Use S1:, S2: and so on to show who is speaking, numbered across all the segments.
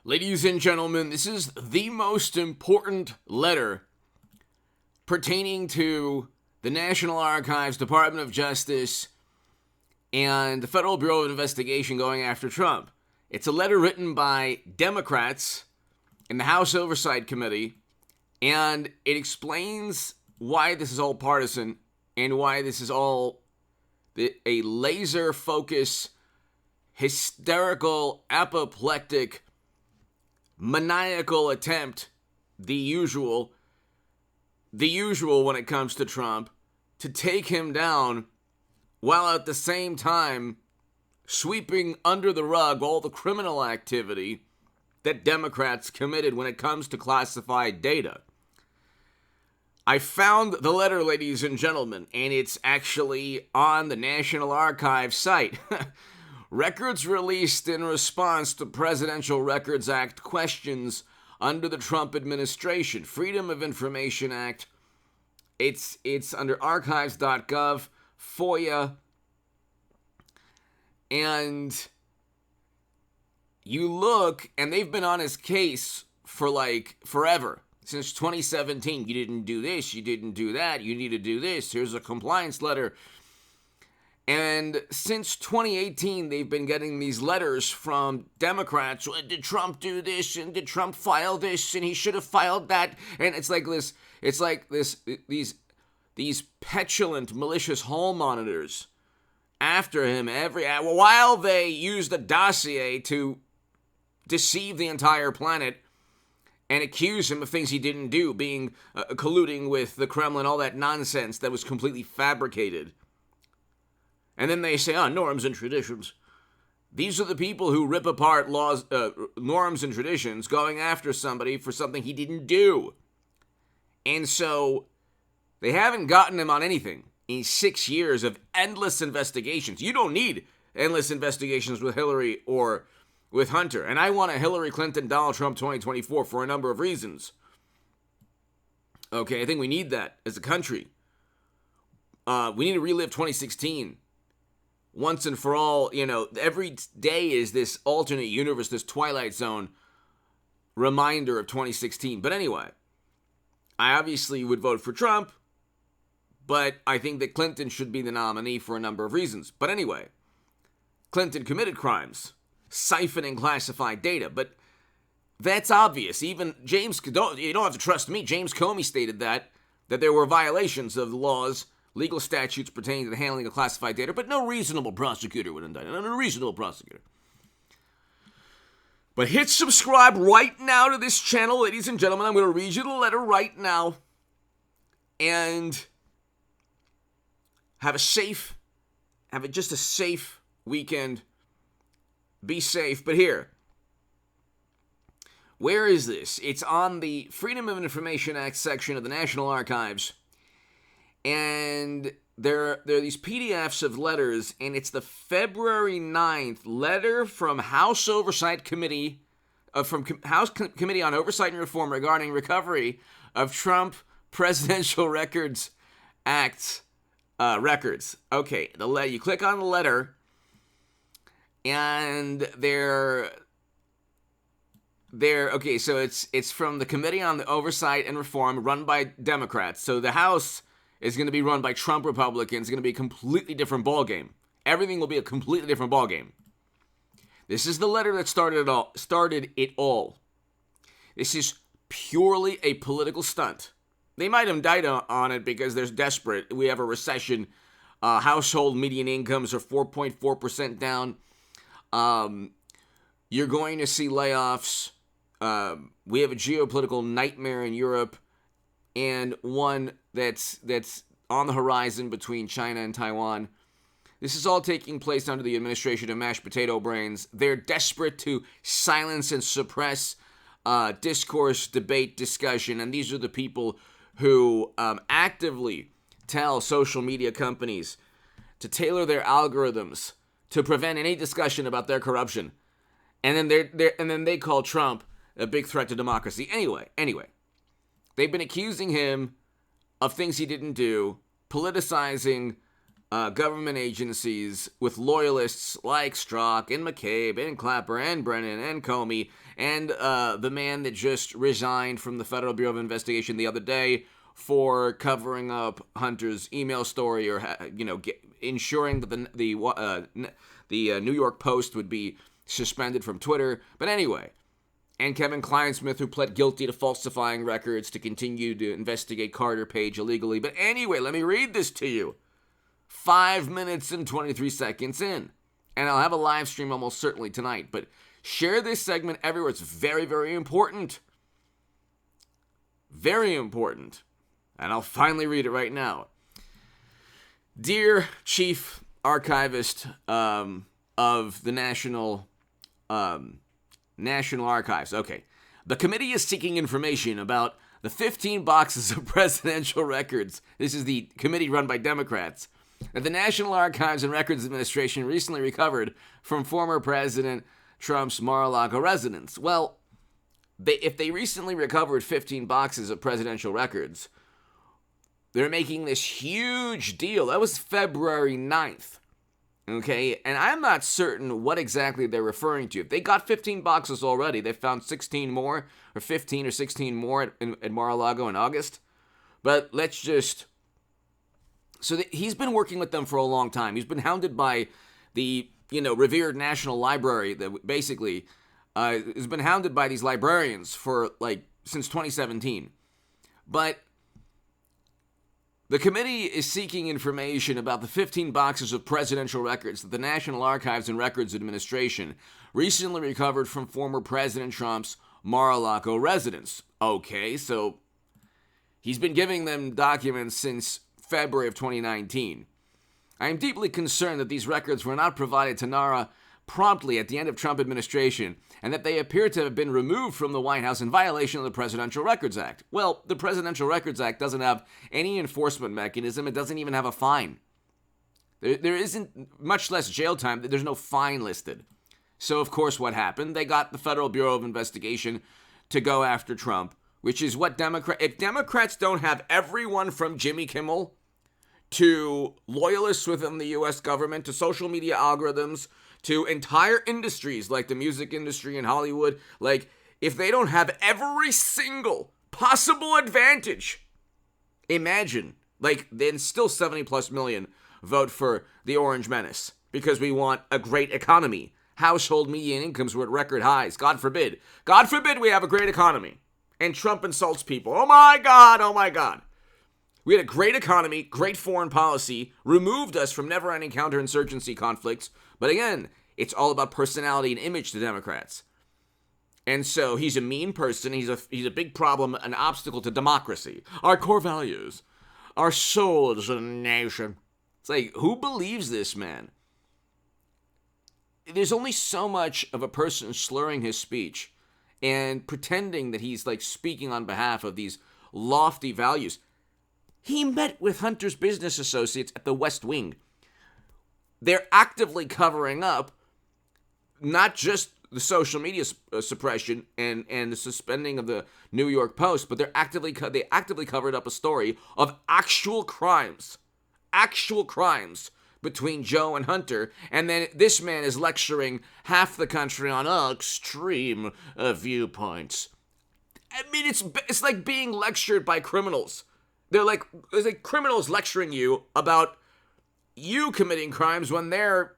S1: Ladies and gentlemen, this is the most important letter pertaining to the National Archives, Department of Justice, and the Federal Bureau of Investigation going after Trump. It's a letter written by Democrats in the House Oversight Committee, and it explains why this is all partisan and why this is all a laser focus, hysterical, apoplectic, maniacal attempt, the usual when it comes to Trump, to take him down while at the same time sweeping under the rug all the criminal activity that Democrats committed when it comes to classified data. I found the letter, ladies and gentlemen, and it's actually on the National Archives site. Records released in response to Presidential Records Act questions under the Trump administration. Freedom of Information Act. It's under archives.gov, FOIA. And you look, and they've been on his case for like forever. Since 2017, you didn't do this, you didn't do that, you need to do this, here's a compliance letter. And since 2018, they've been getting these letters from Democrats. Did Trump do this? And did Trump file this? And he should have filed that. And it's like these petulant, malicious hall monitors after him while they use the dossier to deceive the entire planet and accuse him of things he didn't do, being colluding with the Kremlin, all that nonsense that was completely fabricated. And then they say, norms and traditions. These are the people who rip apart laws, norms and traditions, going after somebody for something he didn't do. And so they haven't gotten him on anything in 6 years of endless investigations. You don't need endless investigations with Hillary or with Hunter. And I want a Hillary Clinton, Donald Trump 2024 for a number of reasons. Okay, I think we need that as a country. We need to relive 2016. Once and for all, every day is this alternate universe, this Twilight Zone reminder of 2016. But anyway, I obviously would vote for Trump, but I think that Clinton should be the nominee for a number of reasons. But anyway, Clinton committed crimes, siphoning classified data, but that's obvious. Even James, you don't have to trust me, James Comey stated that there were violations of the laws, legal statutes pertaining to the handling of classified data, but no reasonable prosecutor would indict him. No reasonable prosecutor. But hit subscribe right now to this channel, ladies and gentlemen. I'm going to read you the letter right now. And have just a safe weekend. Be safe. But here, where is this? It's on the Freedom of Information Act section of the National Archives. And there are these PDFs of letters, and it's the February 9th letter from House Oversight Committee, Committee on Oversight and Reform regarding recovery of Trump Presidential Records Act records. Okay, you click on the letter, and okay, so it's from the Committee on the Oversight and Reform run by Democrats. So the House is going to be run by Trump Republicans. It's going to be a completely different ballgame. Everything will be a completely different ballgame. This is the letter that started it all. This is purely a political stunt. They might indict on it because they're desperate. We have a recession. Household median incomes are 4.4% down. You're going to see layoffs. We have a geopolitical nightmare in Europe, and one that's on the horizon between China and Taiwan. This is all taking place under the administration of mashed potato brains. They're desperate to silence and suppress discourse, debate, discussion, and these are the people who actively tell social media companies to tailor their algorithms to prevent any discussion about their corruption. And then they call Trump a big threat to democracy. Anyway, they've been accusing him of things he didn't do, politicizing government agencies with loyalists like Strzok and McCabe and Clapper and Brennan and Comey and the man that just resigned from the Federal Bureau of Investigation the other day for covering up Hunter's email story, or ensuring that the New York Post would be suspended from Twitter. But anyway, and Kevin Kleinsmith, who pled guilty to falsifying records to continue to investigate Carter Page illegally. But anyway, let me read this to you. 5 minutes and 23 seconds in. And I'll have a live stream almost certainly tonight. But share this segment everywhere. It's very, very important. Very important. And I'll finally read it right now. Dear Chief Archivist of the National Archives. Okay. The committee is seeking information about the 15 boxes of presidential records. This is the committee run by Democrats that the National Archives and Records Administration recently recovered from former President Trump's Mar-a-Lago residence. Well, if they recently recovered 15 boxes of presidential records, they're making this huge deal. That was February 9th. Okay, and I'm not certain what exactly they're referring to. If they got 15 boxes already, they found 16 more, or 15 or 16 more at Mar-a-Lago in August. But let's just... So he's been working with them for a long time. He's been hounded by the, revered National Library that basically has been hounded by these librarians for, since 2017. But the committee is seeking information about the 15 boxes of presidential records that the National Archives and Records Administration recently recovered from former President Trump's Mar-a-Lago residence. Okay, so he's been giving them documents since February of 2019. I am deeply concerned that these records were not provided to NARA promptly at the end of Trump administration, and that they appear to have been removed from the White House in violation of the Presidential Records Act. Well, the Presidential Records Act doesn't have any enforcement mechanism. It doesn't even have a fine. There isn't, much less jail time. There's no fine listed. So, of course, what happened? They got the Federal Bureau of Investigation to go after Trump, which is what if Democrats don't have everyone from Jimmy Kimmel to loyalists within the U.S. government, to social media algorithms, to entire industries like the music industry in Hollywood, if they don't have every single possible advantage, imagine, then still 70 plus million vote for the Orange Menace because we want a great economy. Household median incomes were at record highs. God forbid we have a great economy. And Trump insults people. Oh my God, oh my God. We had a great economy, great foreign policy, removed us from never-ending counterinsurgency conflicts. But again, it's all about personality and image to Democrats. And so he's a mean person. He's a big problem, an obstacle to democracy. Our core values, our soul as a nation. It's who believes this man? There's only so much of a person slurring his speech and pretending that he's speaking on behalf of these lofty values. He met with Hunter's business associates at the West Wing. They're actively covering up not just the social media suppression and the suspending of the New York Post, but they actively covered up a story of actual crimes between Joe and Hunter, and then this man is lecturing half the country on extreme viewpoints. I mean, it's like being lectured by criminals. It's like criminals lecturing you about you committing crimes when they're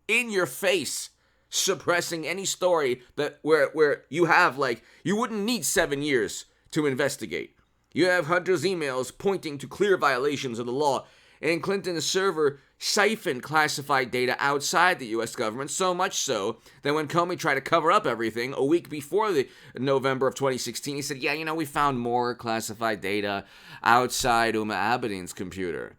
S1: in your face suppressing any story that where you have you wouldn't need 7 years to investigate. You have Hunter's emails pointing to clear violations of the law, and Clinton's server siphoned classified data outside the U.S. government, so much so that when Comey tried to cover up everything a week before the November of 2016, he said, we found more classified data outside Uma Abedin's computer.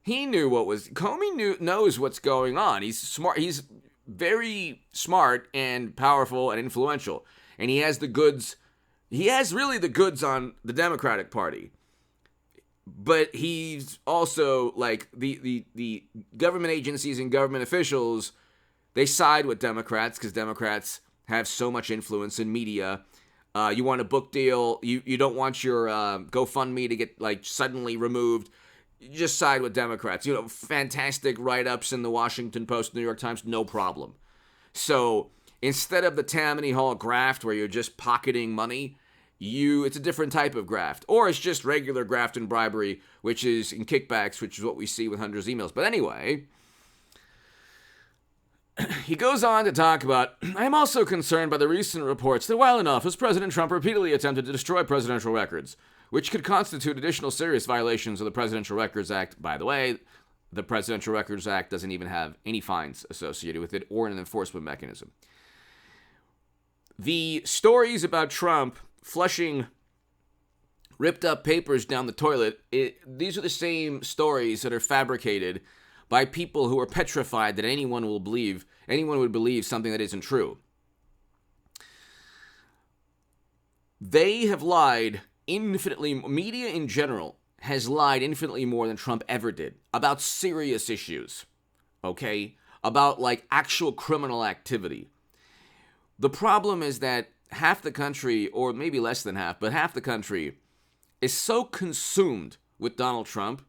S1: He knew Comey knows what's going on. He's smart. He's very smart and powerful and influential. And he has the goods. He has really the goods on the Democratic Party. But he's also the government agencies and government officials, they side with Democrats because Democrats have so much influence in media. You want a book deal. You don't want your GoFundMe to get suddenly removed. just side with Democrats. Fantastic write-ups in the Washington Post, New York Times, no problem. So instead of the Tammany Hall graft where you're just pocketing money, it's a different type of graft. Or it's just regular graft and bribery, which is in kickbacks, which is what we see with Hunter's emails. But anyway, he goes on to talk about, I am also concerned by the recent reports that while in office, President Trump repeatedly attempted to destroy presidential records, which could constitute additional serious violations of the Presidential Records Act. By the way, the Presidential Records Act doesn't even have any fines associated with it or an enforcement mechanism. The stories about Trump flushing ripped up papers down the toilet, these are the same stories that are fabricated by people who are petrified that anyone would believe something that isn't true. They have lied infinitely. Media in general has lied infinitely more than Trump ever did about serious issues, okay? About like actual criminal activity. The problem is that half the country, or maybe less than half, but half the country is so consumed with Donald Trump,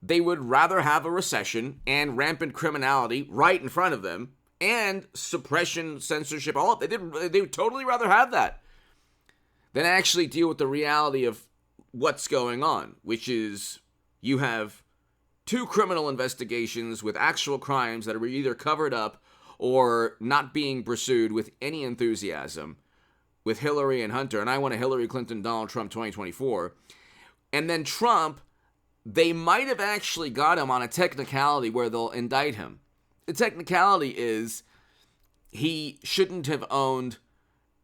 S1: they would rather have a recession and rampant criminality right in front of them and suppression, censorship, all of it. They would totally rather have that than actually deal with the reality of what's going on, which is you have 2 criminal investigations with actual crimes that are either covered up or not being pursued with any enthusiasm with Hillary and Hunter. And I want a Hillary Clinton, Donald Trump 2024. And then Trump, they might have actually got him on a technicality where they'll indict him. The technicality is he shouldn't have owned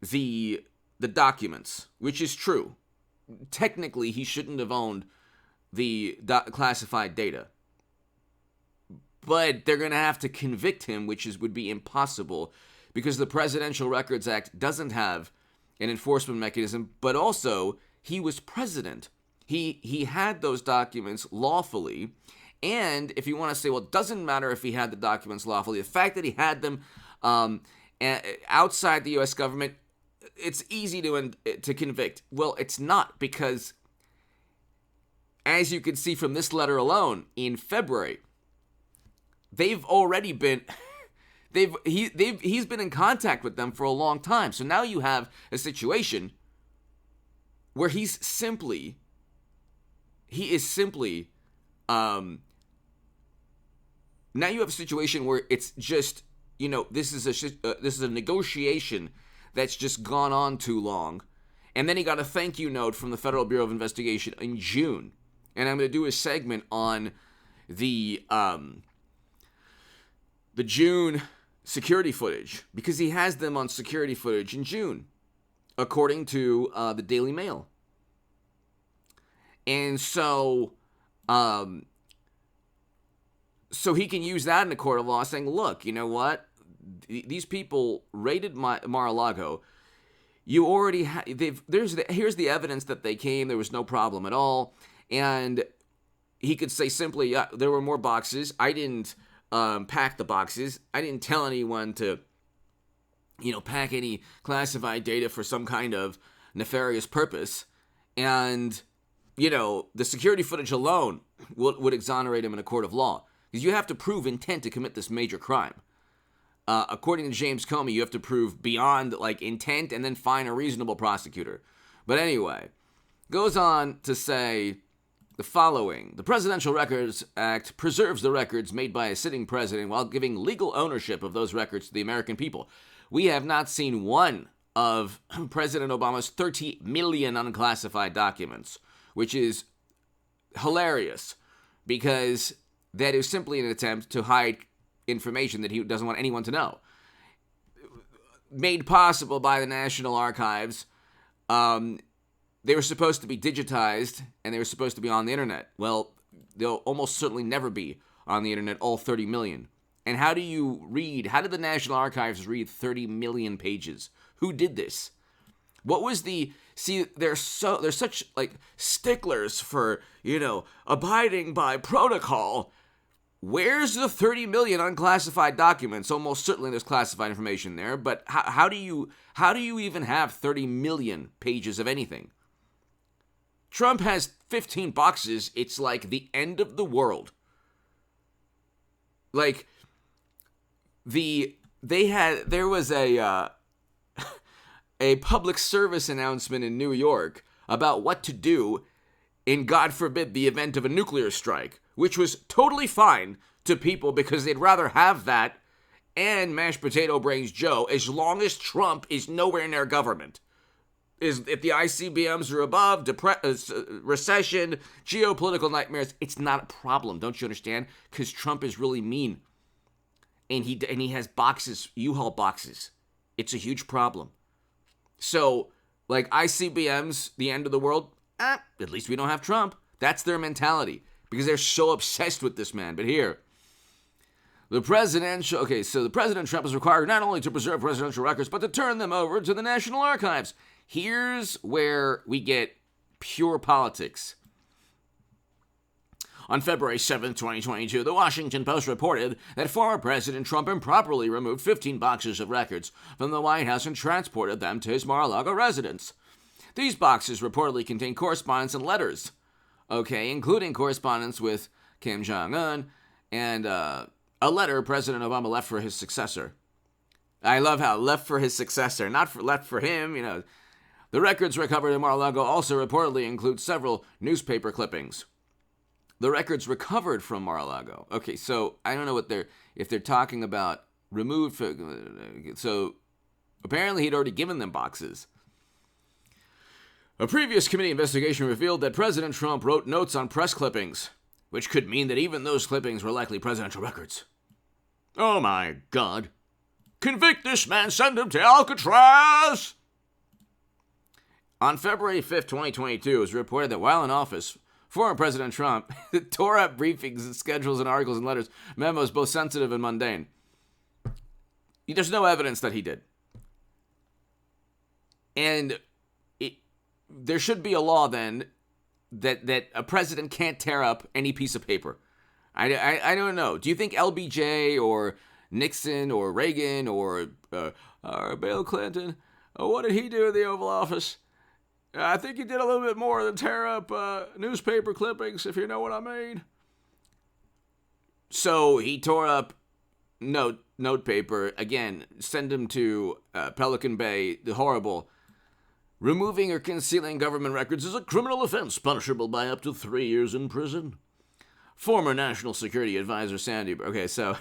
S1: the documents, which is true. Technically, he shouldn't have owned the classified data. But they're going to have to convict him, which would be impossible because the Presidential Records Act doesn't have an enforcement mechanism, but also he was president. He had those documents lawfully, and if you want to say, well, it doesn't matter if he had the documents lawfully, the fact that he had them outside the U.S. government, it's easy to convict. Well, it's not, because as you can see from this letter alone, in February, they've already been he's been in contact with them for a long time. So now you have a situation where he is simply now you have a situation where it's just, this is a negotiation that's just gone on too long. And then he got a thank you note from the Federal Bureau of Investigation in June. And I'm going to do a segment on the June security footage, because he has them on security footage in June, according to the Daily Mail. And so he can use that in a court of law, saying, look, you know what? These people raided Mar-a-Lago. You already here's the evidence that they came. There was no problem at all. And he could say simply, yeah, there were more boxes. I didn't pack the boxes. I didn't tell anyone to, pack any classified data for some kind of nefarious purpose. And, the security footage alone would exonerate him in a court of law. Because you have to prove intent to commit this major crime. According to James Comey, you have to prove beyond, intent and then find a reasonable prosecutor. But anyway, goes on to say the following. The Presidential Records Act preserves the records made by a sitting president while giving legal ownership of those records to the American people. We have not seen one of President Obama's 30 million unclassified documents, which is hilarious because that is simply an attempt to hide information that he doesn't want anyone to know. Made possible by the National Archives. They were supposed to be digitized, and they were supposed to be on the internet. Well, they'll almost certainly never be on the internet, all 30 million. And how did the National Archives read 30 million pages? Who did this? What was they're such sticklers for, abiding by protocol. Where's the 30 million unclassified documents? Almost certainly there's classified information there, but how do you even have 30 million pages of anything? Trump has 15 boxes. It's like the end of the world. Like, there was a public service announcement in New York about what to do in, God forbid, the event of a nuclear strike, which was totally fine to people because they'd rather have that and mashed potato brains Joe as long as Trump is nowhere near government. If the ICBMs are above, recession, geopolitical nightmares, it's not a problem. Don't you understand? Because Trump is really mean. And he has boxes, U-Haul boxes. It's a huge problem. So, like ICBMs, the end of the world, at least we don't have Trump. That's their mentality. Because they're so obsessed with this man. But here, the president Trump is required not only to preserve presidential records, but to turn them over to the National Archives. Here's where we get pure politics. On February 7, 2022, the Washington Post reported that former President Trump improperly removed 15 boxes of records from the White House and transported them to his Mar-a-Lago residence. These boxes reportedly contain correspondence and letters, including correspondence with Kim Jong-un and a letter President Obama left for his successor. I love how left for his successor, left for him, The records recovered in Mar-a-Lago also reportedly include several newspaper clippings. The records recovered from Mar-a-Lago. Okay, so I don't know if they're talking about removed. So apparently he'd already given them boxes. A previous committee investigation revealed that President Trump wrote notes on press clippings, which could mean that even those clippings were likely presidential records. Oh my God. Convict this man, send him to Alcatraz! On February 5th, 2022, it was reported that while in office, former President Trump tore up briefings and schedules and articles and letters, memos both sensitive and mundane. There's no evidence that he did. And there should be a law then that a president can't tear up any piece of paper. I don't know. Do you think LBJ or Nixon or Reagan or Bill Clinton, what did he do in the Oval Office? I think he did a little bit more than tear up newspaper clippings, if you know what I mean. So he tore up note paper. Again, send him to Pelican Bay, the horrible. Removing or concealing government records is a criminal offense punishable by up to 3 years in prison. Former National Security Advisor Sandy. Okay, so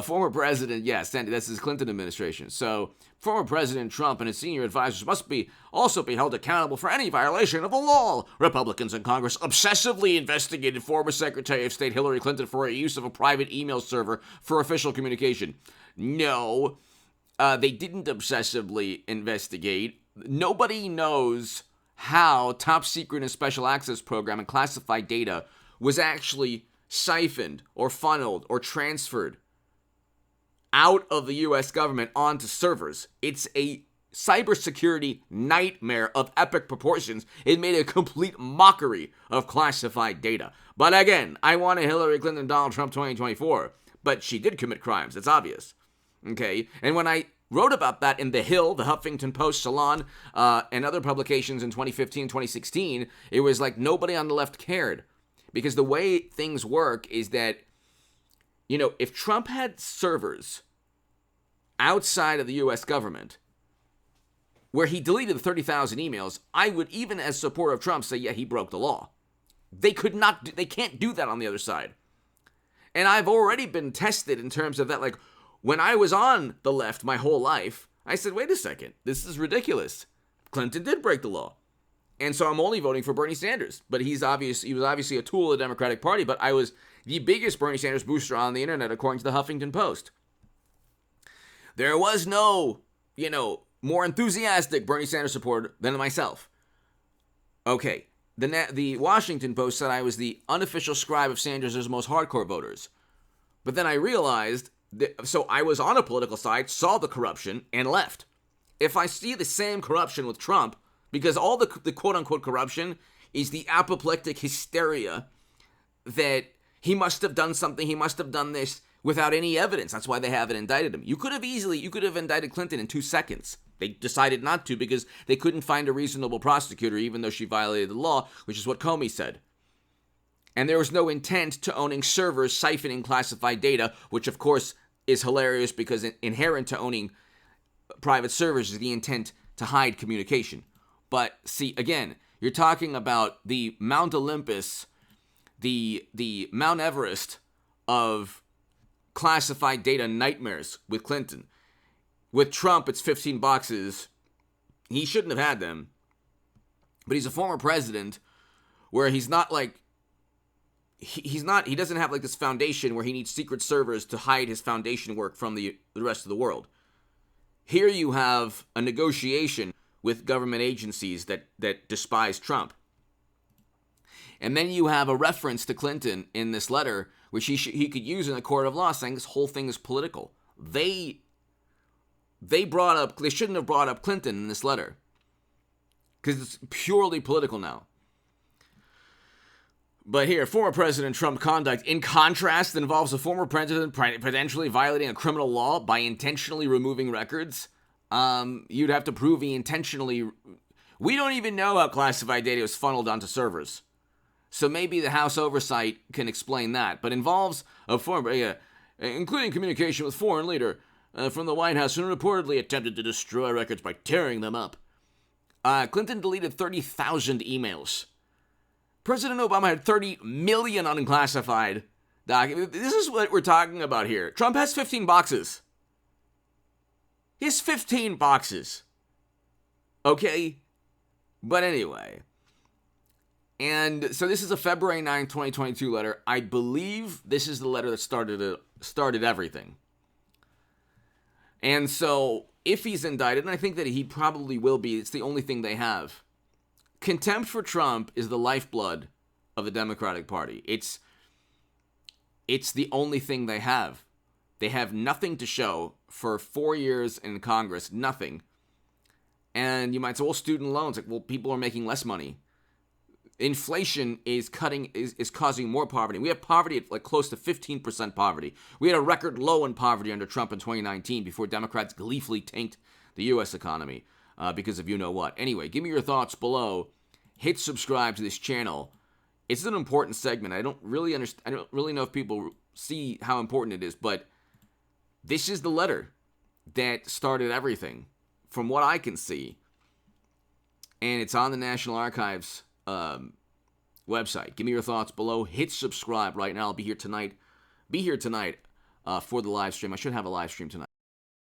S1: former president, Sandy, that's his Clinton administration. So former President Trump and his senior advisors must also be held accountable for any violation of the law. Republicans in Congress obsessively investigated former Secretary of State Hillary Clinton for her use of a private email server for official communication. No, they didn't obsessively investigate. Nobody knows how top secret and special access program and classified data was actually siphoned or funneled or transferred out of the U.S. government onto servers. It's a cybersecurity nightmare of epic proportions. It made a complete mockery of classified data. But again, I want a Hillary Clinton, Donald Trump 2024. But she did commit crimes. It's obvious. Okay? And when I wrote about that in The Hill, the Huffington Post, Salon, and other publications in 2015, 2016, it was like nobody on the left cared. Because the way things work is that, if Trump had servers outside of the U.S. government where he deleted 30,000 emails, I would, even as supporter of Trump, say, yeah, he broke the law. They can't do that on the other side. And I've already been tested in terms of that. Like, when I was on the left my whole life, I said, wait a second, this is ridiculous. Clinton did break the law. And so I'm only voting for Bernie Sanders. But he was obviously a tool of the Democratic Party, but I was the biggest Bernie Sanders booster on the internet, according to the Huffington Post. There was no, more enthusiastic Bernie Sanders supporter than myself. Okay, the Washington Post said I was the unofficial scribe of Sanders' most hardcore voters. But then I realized so I was on a political side, saw the corruption, and left. If I see the same corruption with Trump, because all the quote-unquote corruption is the apoplectic hysteria that he must have done something, he must have done this, without any evidence. That's why they haven't indicted him. You could have indicted Clinton in 2 seconds. they decided not to because they couldn't find a reasonable prosecutor, even though she violated the law, which is what Comey said. And there was no intent to owning servers siphoning classified data, which of course is hilarious because inherent to owning private servers is the intent to hide communication. But see, again, you're talking about the Mount Olympus, the Mount Everest of classified data nightmares with Clinton. With Trump, it's 15 boxes. He shouldn't have had them. But he's a former president where he's not like, he doesn't have like this foundation where he needs secret servers to hide his foundation work from the rest of the world. Here you have a negotiation with government agencies that despise Trump. And then you have a reference to Clinton in this letter, which he could use in a court of law, saying this whole thing is political. They shouldn't have brought up Clinton in this letter because it's purely political now. But here, former President Trump conduct, in contrast, involves a former president potentially violating a criminal law by intentionally removing records. You'd have to prove he intentionally... We don't even know how classified data was funneled onto servers. So maybe the House Oversight can explain that. But involves a former... including communication with foreign leader from the White House who reportedly attempted to destroy records by tearing them up. Clinton deleted 30,000 emails. President Obama had 30 million unclassified documents. This is what we're talking about here. Trump has 15 boxes. He has 15 boxes. Okay? But anyway. And so this is a February 9, 2022 letter. I believe this is the letter that started everything. And so if he's indicted, and I think that he probably will be, it's the only thing they have. Contempt for Trump is the lifeblood of the Democratic Party. It's the only thing they have. They have nothing to show for 4 years in Congress, nothing. And you might say, well, student loans, like, well, people are making less money. Inflation is causing more poverty. We have poverty at like close to 15% poverty. We had a record low in poverty under Trump in 2019 before Democrats gleefully tanked the U.S. economy. Because of you know what. Anyway, give me your thoughts below. Hit subscribe to this channel. It's an important segment. I don't really know if people see how important it is, but this is the letter that started everything, from what I can see. And it's on the National Archives website. Give me your thoughts below. Hit subscribe right now. I'll be here tonight. For the live stream. I should have a live stream tonight.